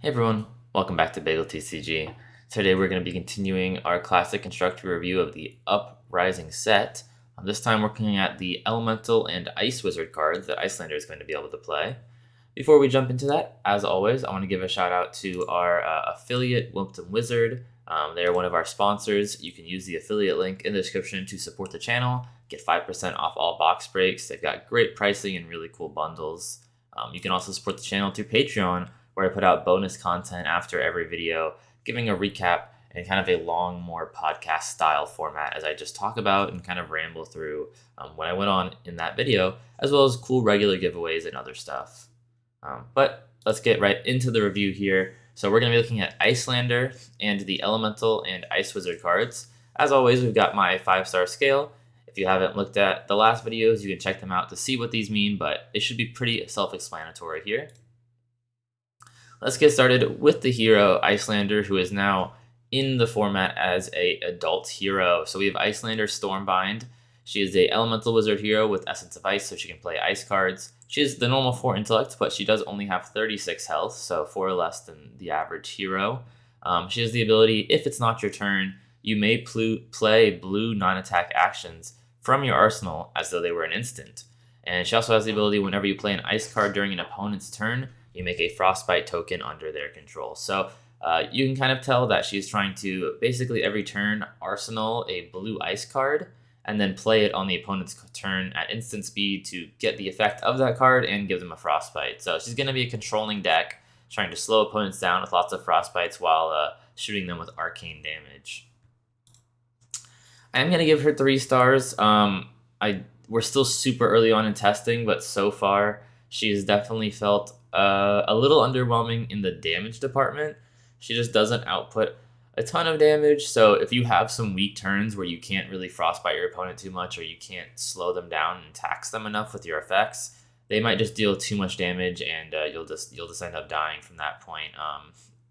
Hey everyone, welcome back to bageltcg. Today we're going to be continuing our classic constructor review of the UPRISING set. This time we're looking at the Elemental and Ice Wizard cards that Icelander is going to be able to play. Before we jump into that, as always, I want to give a shout out to our affiliate, Wimpton Wizard. They're one of our sponsors. You can use the affiliate link in the description to support the channel, get 5% off all box breaks. They've got great pricing and really cool bundles. You can also support the channel through Patreon, where I put out bonus content after every video, giving a recap and kind of a long, more podcast style format as I just talk about and kind of ramble through what I went on in that video, as well as cool regular giveaways and other stuff. But let's get right into the review here. So we're going to be looking at Icelander and the Elemental and Ice Wizard cards. As always, we've got my 5-star scale. If you haven't looked at the last videos, you can check them out to see what these mean, but it should be pretty self-explanatory here. Let's get started with the hero, Icelander, who is now in the format as an adult hero. So we have Icelander Stormbind. She is a elemental wizard hero with Essence of Ice, so she can play ice cards. She is the normal 4 intellect, but she does only have 36 health, so 4 less than the average hero. She has the ability, if it's not your turn, you may play blue non-attack actions from your arsenal as though they were an instant. And she also has the ability, whenever you play an ice card during an opponent's turn, you make a frostbite token under their control. So you can kind of tell that she's trying to basically every turn arsenal a blue ice card and then play it on the opponent's turn at instant speed to get the effect of that card and give them a frostbite. So she's going to be a controlling deck, trying to slow opponents down with lots of frostbites while shooting them with arcane damage. I am going to give her 3 stars. We're still super early on in testing, but so far she has definitely felt a little underwhelming in the damage department. She just doesn't output a ton of damage, so if you have some weak turns where you can't really frostbite your opponent too much or you can't slow them down and tax them enough with your effects, they might just deal too much damage and you'll just end up dying from that point.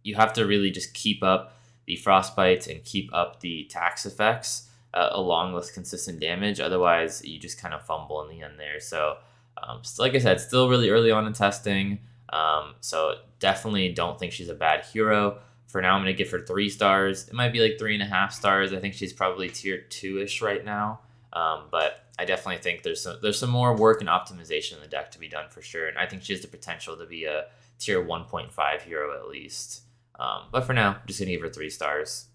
You have to really just keep up the frostbites and keep up the tax effects along with consistent damage, otherwise you just kind of fumble in the end there. So like I said, still really early on in testing, so definitely don't think she's a bad hero. For now, I'm going to give her 3 stars. It might be like 3.5 stars. I think she's probably tier 2-ish right now, but I definitely think there's some more work and optimization in the deck to be done for sure, and I think she has the potential to be a tier 1.5 hero at least. But for now, I'm just going to give her 3 stars.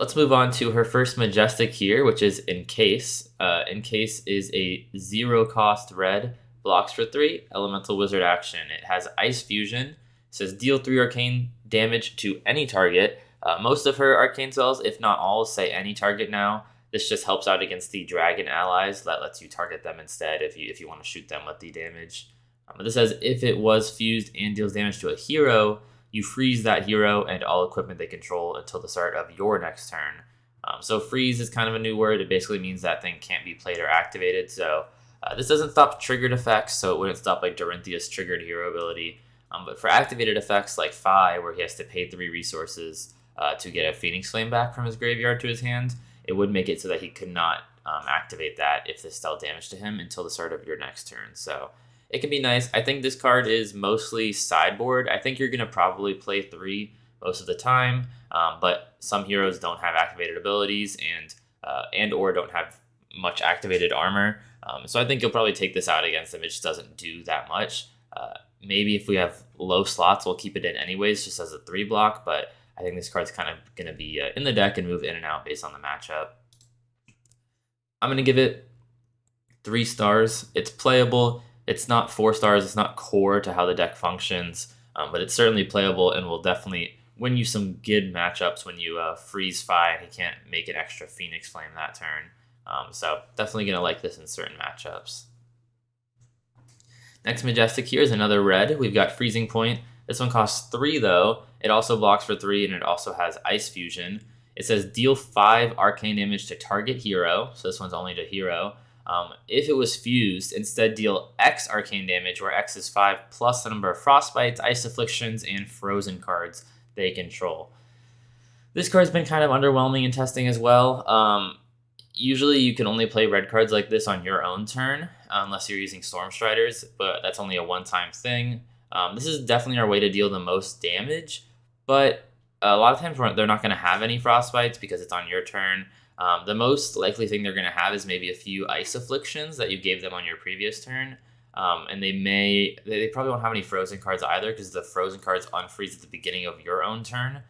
Let's move on to her first Majestic here, which is Encase. Encase is a 0-cost red, blocks for 3, elemental wizard action. It has Ice Fusion. It says deal 3 arcane damage to any target. Most of her arcane spells, if not all, say any target now. This just helps out against the dragon allies. That lets you target them instead if you want to shoot them with the damage. But this says if it was fused and deals damage to a hero, you freeze that hero and all equipment they control until the start of your next turn. So freeze is kind of a new word. It basically means that thing can't be played or activated. So this doesn't stop triggered effects, so it wouldn't stop like Dorinthia's triggered hero ability. But for activated effects like Phi, where he has to pay 3 resources to get a Phoenix Flame back from his graveyard to his hand, it would make it so that he could not activate that if this dealt damage to him until the start of your next turn. So it can be nice. I think this card is mostly sideboard. I think you're going to probably play 3 most of the time, but some heroes don't have activated abilities and or don't have much activated armor. So I think you'll probably take this out against them. It just doesn't do that much. Maybe if we have low slots, we'll keep it in anyways, just as a 3 block, but I think this card's kind of going to be in the deck and move in and out based on the matchup. I'm going to give it 3 stars. It's playable. It's not 4 stars. It's not core to how the deck functions, but it's certainly playable and will definitely win you some good matchups when you freeze Phi and he can't make an extra Phoenix Flame that turn. So definitely going to like this in certain matchups. Next Majestic here is another red. We've got Freezing Point. This one costs 3 though. It also blocks for 3 and it also has Ice Fusion. It says deal 5 arcane damage to target hero. So this one's only to hero. If it was fused, instead deal X arcane damage, where X is 5 plus the number of frostbites, ice afflictions, and frozen cards they control. This card's been kind of underwhelming in testing as well. Usually you can only play red cards like this on your own turn, unless you're using Stormstriders, but that's only a one-time thing. This is definitely our way to deal the most damage, but a lot of times they're not going to have any frostbites because it's on your turn. The most likely thing they're going to have is maybe a few ice afflictions that you gave them on your previous turn. And they probably won't have any frozen cards either because the frozen cards unfreeze at the beginning of your own turn.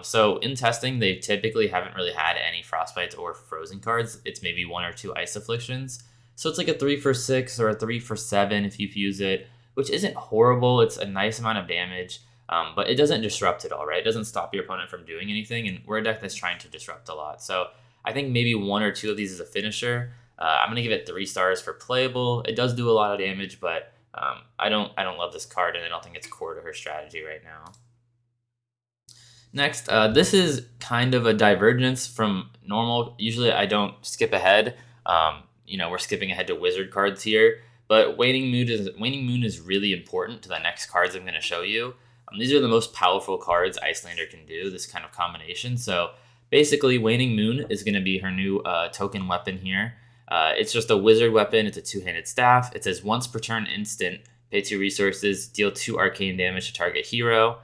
So in testing, they typically haven't really had any frostbites or frozen cards. It's maybe 1 or 2 ice afflictions. So it's like a 3 for 6 or a 3 for 7 if you fuse it, which isn't horrible. It's a nice amount of damage, but it doesn't disrupt at all, right? It doesn't stop your opponent from doing anything, and we're a deck that's trying to disrupt a lot. So I think maybe 1 or 2 of these is a finisher. I'm gonna give it 3 stars for playable. It does do a lot of damage, but I don't love this card, and I don't think it's core to her strategy right now. Next, this is kind of a divergence from normal. Usually I don't skip ahead. We're skipping ahead to wizard cards here, but Waning Moon is really important to the next cards I'm going to show you. These are the most powerful cards Icelander can do, this kind of combination. So basically, Waning Moon is going to be her new token weapon here. It's just a wizard weapon. It's a 2-handed staff. It says once per turn instant, pay 2 resources, deal 2 arcane damage to target hero.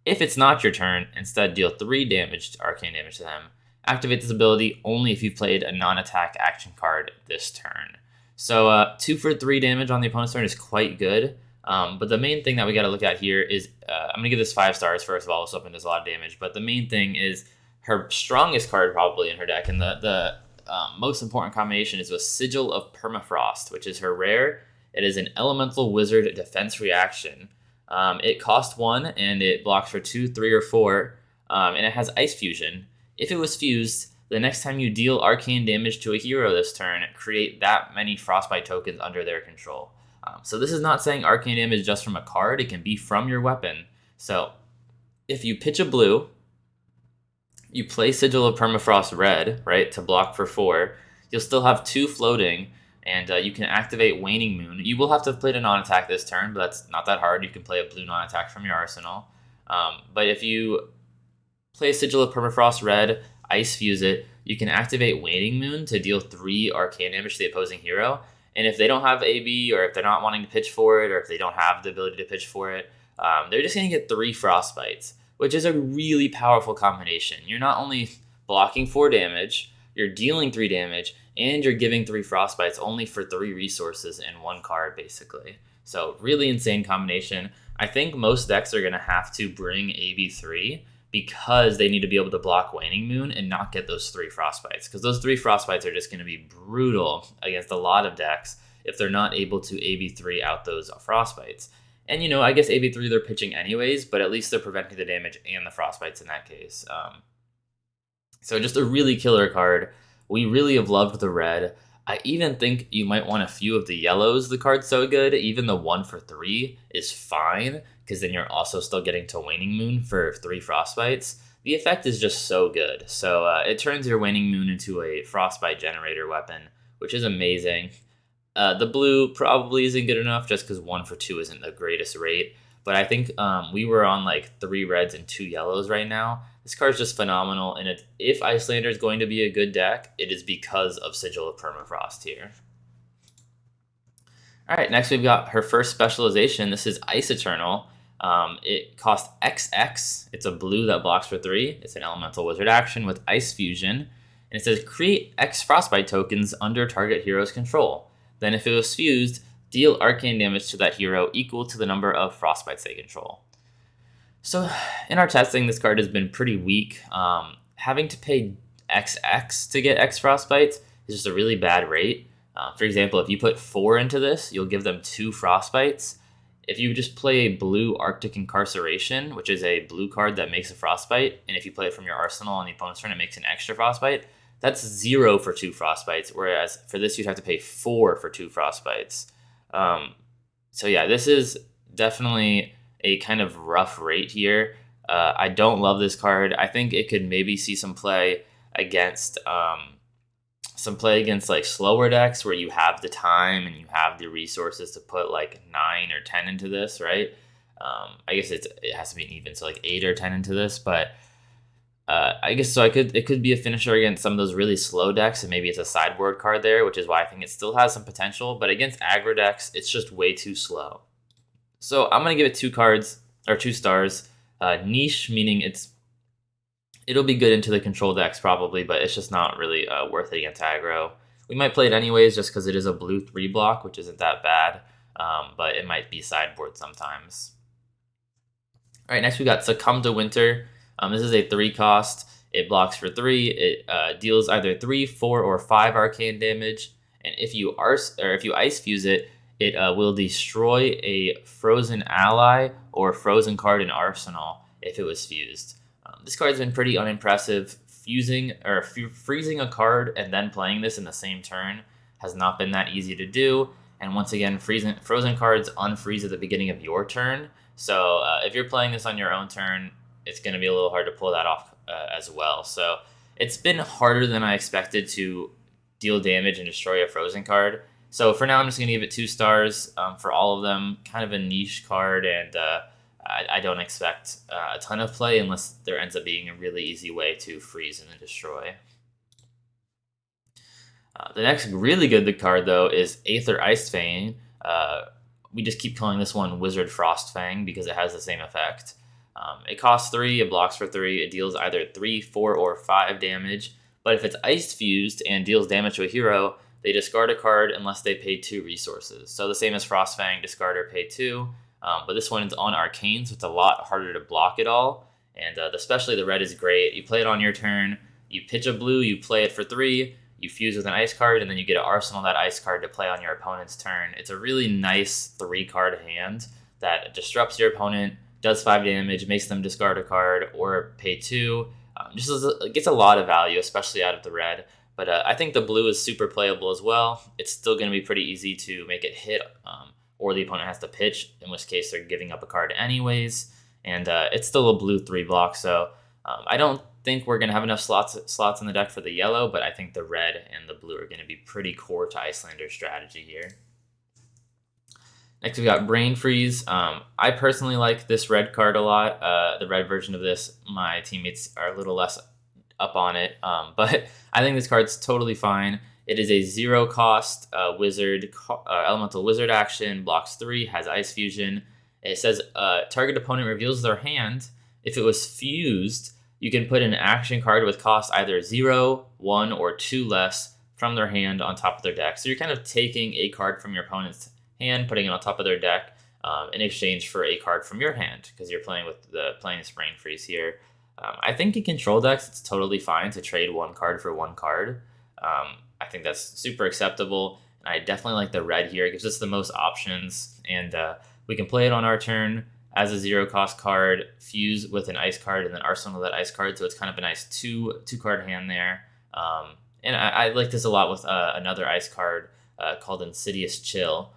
If it's not your turn, instead deal 3 damage to arcane damage to them. Activate this ability only if you've played a non-attack action card this turn. So 2 for 3 damage on the opponent's turn is quite good. But the main thing that we got to look at here is, I'm going to give this 5 stars first of all, so it does a lot of damage. But the main thing is her strongest card probably in her deck, and the most important combination is with Sigil of Permafrost, which is her rare. It is an elemental wizard defense reaction. It costs 1 and it blocks for 2, 3, or 4, and it has Ice Fusion. If it was fused, the next time you deal arcane damage to a hero this turn, create that many frostbite tokens under their control. So this is not saying arcane damage just from a card, it can be from your weapon. So if you pitch a blue, you play Sigil of Permafrost red, right, to block for 4, you'll still have 2 floating, and you can activate Waning Moon. You will have to play a non-attack this turn, but that's not that hard. You can play a blue non-attack from your arsenal. But if you play Sigil of Permafrost red, Ice Fuse it, you can activate Waning Moon to deal 3 arcane damage to the opposing hero. And if they don't have AB, or if they're not wanting to pitch for it, or if they don't have the ability to pitch for it, they're just going to get 3 frostbites, which is a really powerful combination. You're not only blocking 4 damage, you're dealing 3 damage, and you're giving 3 frostbites only for 3 resources in 1 card, basically. So really insane combination. I think most decks are going to have to bring AB3 because they need to be able to block Waning Moon and not get those 3 frostbites, because those 3 frostbites are just going to be brutal against a lot of decks if they're not able to AB3 out those frostbites. And, I guess AB3 they're pitching anyways, but at least they're preventing the damage and the frostbites in that case. So just a really killer card. We really have loved the red. I even think you might want a few of the yellows. The card's so good. Even the 1 for 3 is fine, because then you're also still getting to Waning Moon for 3 frostbites. The effect is just so good. So it turns your Waning Moon into a frostbite generator weapon, which is amazing. The blue probably isn't good enough just because 1 for 2 isn't the greatest rate. But I think we were on like 3 reds and 2 yellows right now. This card's just phenomenal, and if Icelander is going to be a good deck, it is because of Sigil of Permafrost here. All right, next we've got her first specialization. This is Ice Eternal. It costs XX. It's a blue that blocks for 3. It's an elemental wizard action with Ice Fusion. And it says create X frostbite tokens under target hero's control. Then if it was fused, deal arcane damage to that hero equal to the number of frostbites they control. So in our testing, this card has been pretty weak. Having to pay XX to get X frostbites is just a really bad rate. For example, if you put 4 into this, you'll give them 2 frostbites. If you just play a blue Arctic Incarceration, which is a blue card that makes a frostbite, and if you play it from your arsenal on the opponent's turn, it makes an extra frostbite, that's 0 for 2 frostbites, whereas for this, you'd have to pay 4 for 2 frostbites. So yeah, this is definitely a kind of rough rate here. I don't love this card. I think it could maybe see some play against like slower decks where you have the time and you have the resources to put like 9 or 10 into this, right? I guess it has to be an even, so like 8 or 10 into this, but I guess so. It could be a finisher against some of those really slow decks, and maybe it's a sideboard card there, which is why I think it still has some potential. But against aggro decks, it's just way too slow. So I'm gonna give it 2 stars. Niche, meaning it'll be good into the control decks probably, but it's just not really worth it against aggro. We might play it anyways just because it is a blue 3 block, which isn't that bad, but it might be sideboard sometimes. All right, next we got Succumb to Winter. This is a 3 cost. It blocks for 3. It deals either 3, 4, or 5 arcane damage, and if you ice fuse it, it will destroy a frozen ally or frozen card in Arsenal if it was fused. This card's been pretty unimpressive. Freezing a card and then playing this in the same turn has not been that easy to do. And once again, frozen cards unfreeze at the beginning of your turn. So if you're playing this on your own turn, it's going to be a little hard to pull that off as well. So it's been harder than I expected to deal damage and destroy a frozen card. So for now, I'm just going to give it 2 stars for all of them. Kind of a niche card, and I don't expect a ton of play unless there ends up being a really easy way to freeze and then destroy. The next really good card, though, is Aether Icefang. We just keep calling this one Wizard Frostfang because it has the same effect. It costs 3, it blocks for 3, it deals either 3, 4, or 5 damage, but if it's ice fused and deals damage to a hero, they discard a card unless they pay 2 resources. So the same as Frostfang, discard or pay 2, but this one is on Arcane, so it's a lot harder to block it all, and especially the red is great. You play it on your turn, you pitch a blue, you play it for 3, you fuse with an ice card, and then you get to arsenal that ice card to play on your opponent's turn. It's a really nice 3-card hand that disrupts your opponent, does 5 damage, makes them discard a card or pay 2. It gets a lot of value, especially out of the red. But I think the blue is super playable as well. It's still going to be pretty easy to make it hit, or the opponent has to pitch, in which case they're giving up a card anyways. And it's still a blue 3 block, so I don't think we're going to have enough slots in the deck for the yellow, but I think the red and the blue are going to be pretty core to Icelander's strategy here. Next, we got Brain Freeze. I personally like this red card a lot. The red version of this, my teammates are a little less up on it, but I think this card's totally fine. It is a 0 cost elemental wizard action, blocks 3, has ice fusion. It says target opponent reveals their hand. If it was fused, you can put an action card with cost either 0, 1, or 2 less from their hand on top of their deck. So you're kind of taking a card from your opponent's hand, putting it on top of their deck in exchange for a card from your hand, because you're playing this Brain Freeze here. I think in control decks, it's totally fine to trade 1 card for 1 card. I think that's super acceptable, and I definitely like the red here. It gives us the most options, and we can play it on our turn as a 0 cost card, fuse with an ice card, and then arsenal that ice card. So it's kind of a nice two card hand there. And I like this a lot with another ice card called Insidious Chill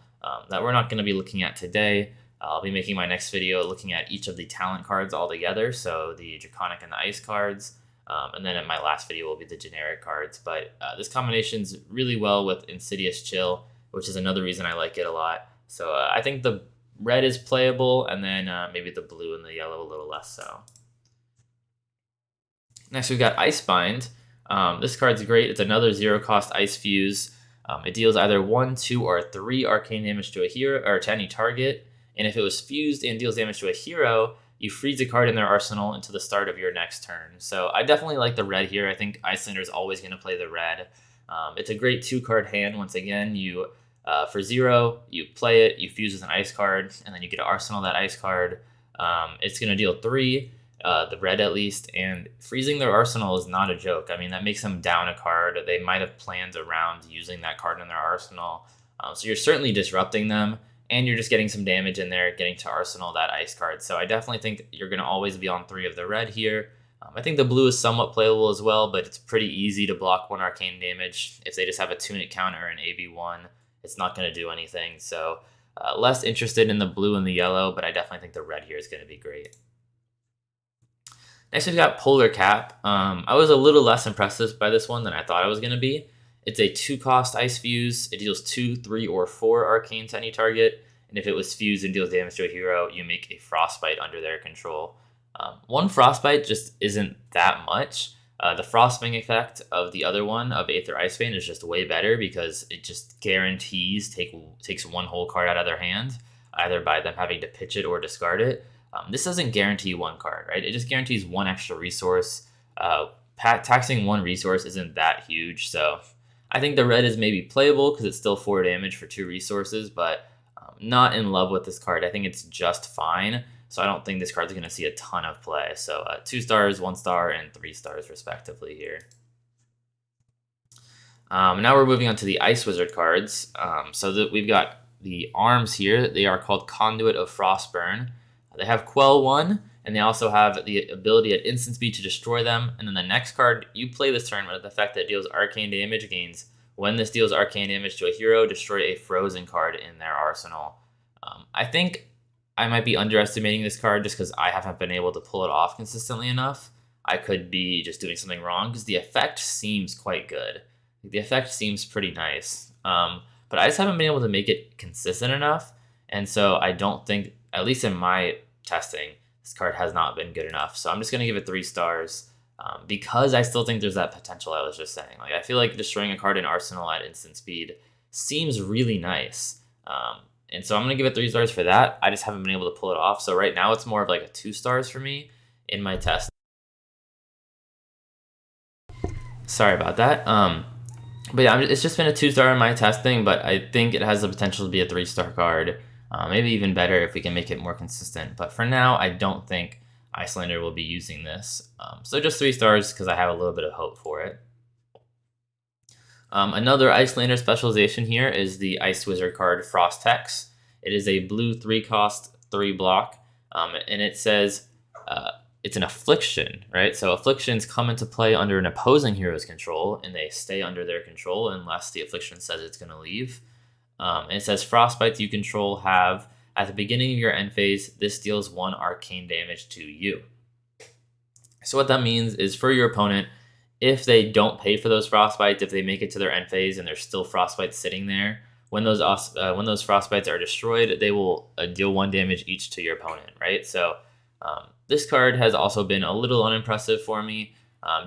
that we're not going to be looking at today. I'll be making my next video looking at each of the talent cards all together, so the Draconic and the Ice cards, and then in my last video will be the generic cards. But this combination's really well with Insidious Chill, which is another reason I like it a lot. So I think the red is playable, and then maybe the blue and the yellow a little less so. Next we've got Icebind. This card's great. It's another 0 cost ice fuse. It deals either 1, 2, or 3 arcane damage to a hero or to any target. And if it was fused and deals damage to a hero, you freeze a card in their arsenal until the start of your next turn. So I definitely like the red here. I think Icelander is always going to play the red. It's a great 2-card hand. Once again, you for 0, you play it, you fuse with an ice card, and then you get to arsenal that ice card. It's going to deal 3, the red at least, and freezing their arsenal is not a joke. I mean, that makes them down a card. They might have planned around using that card in their arsenal. So you're certainly disrupting them, and you're just getting some damage in there, getting to arsenal that ice card. So I definitely think you're going to always be on 3 of the red here. I think the blue is somewhat playable as well, but it's pretty easy to block 1 arcane damage. If they just have a tunic counter or an AB1, it's not going to do anything. So less interested in the blue and the yellow, but I definitely think the red here is going to be great. Next, we've got Polar Cap. I was a little less impressed by this one than I thought I was going to be. It's a 2-cost ice fuse. It deals 2, 3, or 4 arcane to any target. And if it was fused and deals damage to a hero, you make a frostbite under their control. 1 frostbite just isn't that much. The Frostfang effect of the other one, of Aether Icefang, is just way better because it just guarantees takes 1 whole card out of their hand. either by them having to pitch it or discard it. This doesn't guarantee one card, right? It just guarantees one extra resource. Taxing one resource isn't that huge, so I think the red is maybe playable because it's still 4 damage for 2 resources, but not in love with this card. I think it's just fine, so I don't think this card's going to see a ton of play. So 2 stars, 1 star, and 3 stars respectively here. Now we're moving on to the Ice Wizard cards. We've got the arms here. They are called Conduit of Frostburn. They have Quell 1, and they also have the ability at instant speed to destroy them. And then the next card you play this turn with the effect that deals arcane damage gains. When this deals arcane damage to a hero, destroy a frozen card in their arsenal. I think I might be underestimating this card just because I haven't been able to pull it off consistently enough. I could be just doing something wrong because the effect seems quite good. The effect seems pretty nice, but I just haven't been able to make it consistent enough. And so I don't think, at least in my testing, this card has not been good enough. So I'm just going to give it 3 stars because I still think there's that potential I was just saying. Like, I feel like destroying a card in Arsenal at instant speed seems really nice. And so I'm going to give it 3 stars for that. I just haven't been able to pull it off. So right now it's more of like a 2 stars for me in my test. Sorry about that. But yeah, it's just been a 2 star in my testing, but I think it has the potential to be a 3 star card. Maybe even better if we can make it more consistent. But for now, I don't think Icelander will be using this. So just 3 stars because I have a little bit of hope for it. Another Icelander specialization here is the Ice Wizard card Frost Hex. It is a blue 3 cost, 3 block, and it says it's an affliction, right? So afflictions come into play under an opposing hero's control, and they stay under their control unless the affliction says it's going to leave. And it says frostbites you control have, at the beginning of your end phase, this deals 1 arcane damage to you. So what that means is for your opponent, if they don't pay for those frostbites, if they make it to their end phase and there's still frostbites sitting there, when those frostbites are destroyed, they will deal 1 damage each to your opponent, right? So this card has also been a little unimpressive for me,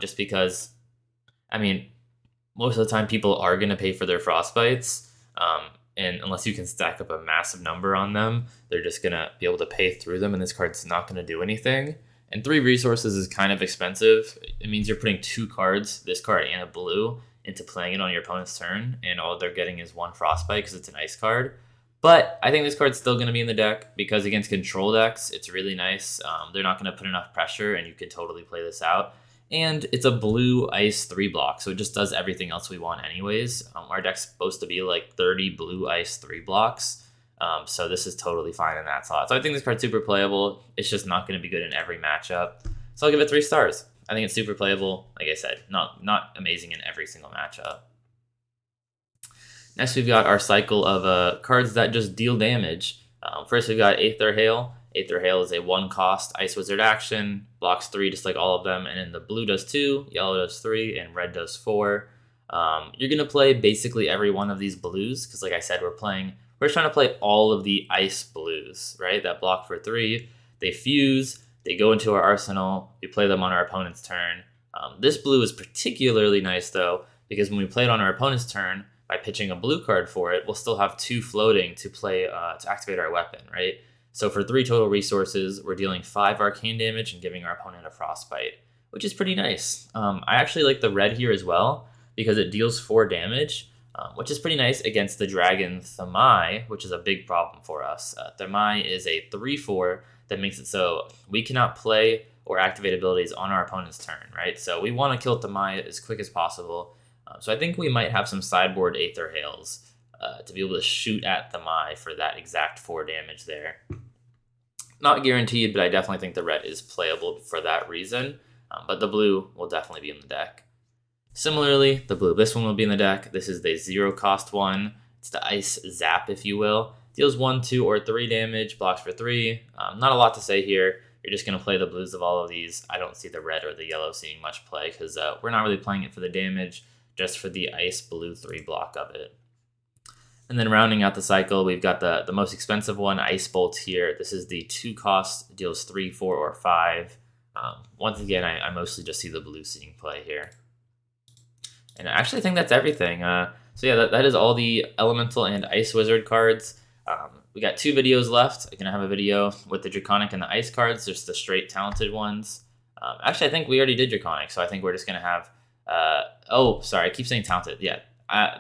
just because, I mean, most of the time people are going to pay for their frostbites, and unless you can stack up a massive number on them, they're just going to be able to pay through them, and this card's not going to do anything. And 3 resources is kind of expensive. It means you're putting 2 cards, this card and a blue, into playing it on your opponent's turn, and all they're getting is 1 frostbite because it's an ice card. But I think this card's still going to be in the deck because against control decks, it's really nice. They're not going to put enough pressure, and you could totally play this out. And it's a blue ice 3 block, so it just does everything else we want anyways. Our deck's supposed to be like 30 blue ice 3 blocks, so this is totally fine in that slot. So I think this card's super playable. It's just not going to be good in every matchup. So I'll give it 3 stars. I think it's super playable. Like I said, not amazing in every single matchup. Next, we've got our cycle of cards that just deal damage. First, we've got Aether Hail. Aether Hail is a 1 cost Ice Wizard action, blocks 3 just like all of them, and then the blue does 2, yellow does 3, and red does 4. You're going to play basically every one of these blues, because like I said, we're trying to play all of the ice blues, right? That block for 3. They fuse, they go into our arsenal, we play them on our opponent's turn. This blue is particularly nice though, because when we play it on our opponent's turn, by pitching a blue card for it, we'll still have 2 floating to play to activate our weapon, right? So for 3 total resources, we're dealing 5 arcane damage and giving our opponent a frostbite, which is pretty nice. I actually like the red here as well because it deals 4 damage, which is pretty nice against the dragon Thamai, which is a big problem for us. Thamai is a 3/4 that makes it so we cannot play or activate abilities on our opponent's turn, right? So we want to kill Thamai as quick as possible. So I think we might have some sideboard Aether Hails to be able to shoot at Thamai for that exact 4 damage there. Not guaranteed, but I definitely think the red is playable for that reason. But the blue will definitely be in the deck. Similarly, the blue, this one will be in the deck. This is the 0 cost one. It's the Ice Zap, if you will. Deals 1, 2, or 3 damage, blocks for 3. Not a lot to say here. You're just going to play the blues of all of these. I don't see the red or the yellow seeing much play because we're not really playing it for the damage, just for the ice blue 3 block of it. And then rounding out the cycle, we've got the most expensive one, Ice Bolt here. This is the 2 cost, deals 3, 4, or 5. Once again, I mostly just see the blue seeing play here. And I actually think that's everything. So yeah, that is all the Elemental and Ice Wizard cards. we got 2 videos left. I'm gonna have a video with the Draconic and the Ice cards, just the straight talented ones. Actually, I think we already did Draconic, so I think we're just gonna have. Oh, sorry, I keep saying talented. Yeah,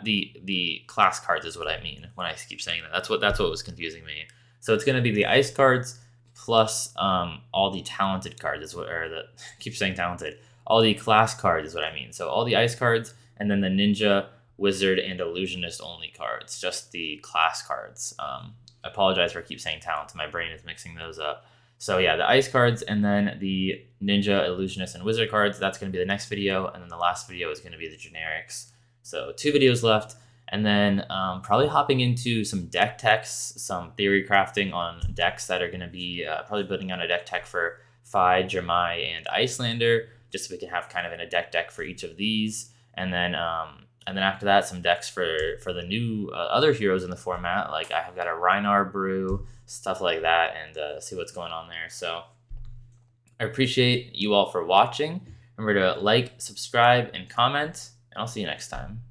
the class cards is what I mean when I keep saying that. That's what was confusing me. So it's gonna be the Ice cards plus all the talented cards is what, or the keep saying talented. All the class cards is what I mean. So all the Ice cards, and then the Ninja, Wizard, and Illusionist only cards, just the class cards. I apologize for keep saying talent. My brain is mixing those up. So yeah, the Ice cards, and then the Ninja, Illusionist, and Wizard cards, that's going to be the next video, and then the last video is going to be the generics. So 2 videos left, and then probably hopping into some deck techs, some theory crafting on decks that are going to be probably building on a deck tech for Phi, Jermai, and Icelander, just so we can have kind of in a deck for each of these. And then after that, some decks for the new other heroes in the format. Like I have got a Rhinar brew, stuff like that, and see what's going on there. So I appreciate you all for watching. Remember to like, subscribe, and comment, and I'll see you next time.